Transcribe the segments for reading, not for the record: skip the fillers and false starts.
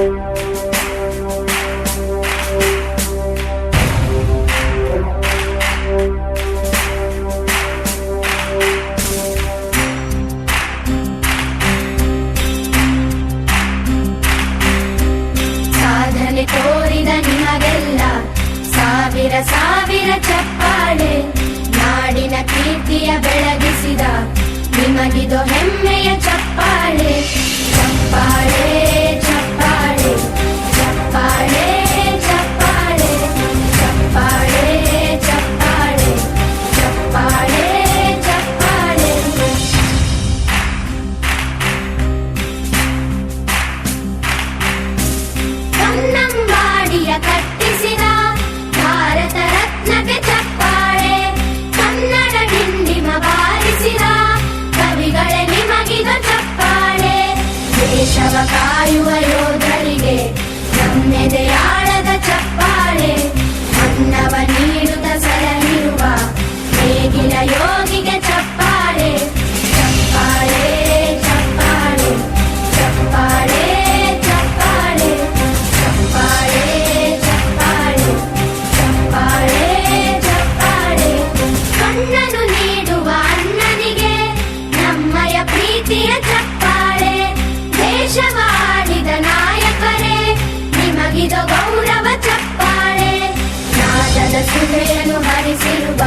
ಸಾಧನೆ ತೋರಿದ ನಿಮಗೆಲ್ಲ ಸಾವಿರ ಸಾವಿರ ಚಪ್ಪಾಳೆ. ನಾಡಿನ ಕೀರ್ತಿಯ ಬೆಳಗಿಸಿದ ನಿಮಗಿದು ಹೆಮ್ಮೆಯ ಚಪ್ಪಾಳೆ. ಚಪ್ಪಾಳೆ ಚಪ್ಪಾಳೆ ಚಪ್ಪಾಳೆ ಚಪ್ಪಾಳೆ ಚಪ್ಪಾಳೆ ಚಪ್ಪಾಳೆ ಚಪ್ಪಾಳೆ ಚಪ್ಪಾಳೆ. ಕನ್ನಂಬಾಡಿಯ ಕಟ್ಟಿಸಿದ ಭಾರತ ರತ್ನಕ್ಕೆ ಚಪ್ಪಾಳೆ. ಕನ್ನಡ ಡಿಂಡಿಮ ಬಾರಿಸಿದ ಕವಿಗಳೇ ನಿಮಗಿದು ಚಪ್ಪಾಳೆ. ದೇಶವ ಕಾಯುವ ಯೋಧರಿಗೆ ನಮ್ಮೆದೆಯಾಳದ ಚಪ್ಪಾಳೆ. ಅನ್ನವ ನೀಡುತ್ತ ಸಲಹಿರುವ ನೇಗಿಲ ಯೋಗಿಗೆ ಚಪ್ಪಾಳೆ. ಚಪ್ಪಾಳೆ ಚಪ್ಪಾಳೆ ಚಪ್ಪಾಳೆ ಚಪ್ಪಾಳೆ ಚಪ್ಪಾಳೆ ಚಪ್ಪಾಳೆ ಚಪ್ಪಾಳೆ ಚಪ್ಪಾಳೆ. ಕಣ್ಣನು ನೀಡುವ ಅಣ್ಣನಿಗೆ ನಮ್ಮಯ ಪ್ರೀತಿಯ ಚಪ್ಪಾಳೆ. ದೇಶವಾಡಿದ ನಾಯಕರೇ ನಿಮಗಿದು ಗೌರವ ಚಪ್ಪಾಳೆ. ನಾದದ ಸುಧೆಯನ್ನು ಹರಿಸಿರುವ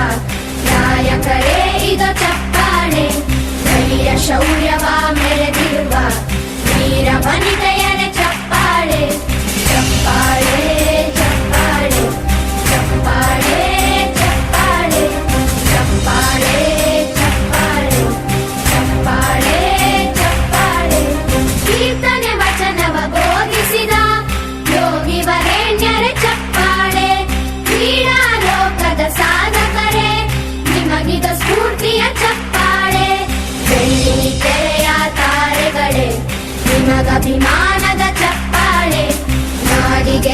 ನಾಯಕರೇ ಇದು ಚಪ್ಪಾಳೆ. ಧೈರ್ಯ ಶೌರ್ಯವ ಮೆರೆದಿರುವ ವೀರ ವನಿತೆಯರೇ ಚಪ್ಪಾಳೆ. ಚಪ್ಪಾಳೆ ಚಪ್ಪಾಳೆ ಚಪ್ಪಾಳೆ ಚಪ್ಪಾಳೆ ಚಪ್ಪಾಳೆ ಚಪ್ಪಾಳೆ ಚಪ್ಪಾಳೆ ಚಪ್ಪಾಳೆ. ಕೀರ್ತನೆ ವಚನವ ಬೋಧಿಸಿದ ಯೋಗಿ ವರೇಣ್ಯರೇ ಚಪ್ಪಾಳೆ. ಕ್ರೀಡಾ ಲೋಕದ ಸಾಧಕರೇ ನಿಮಗಿದು ಸ್ಫೂರ್ತಿಯ ಚಪ್ಪಾಳೆ. ಬೆಳ್ಳಿ ತೆರೆಯ ತಾರೆಗಳೇ ನಿಮಗಭಿಮಾನದ ಚಪ್ಪಾಳೆ. ನಾಡಿಗೆ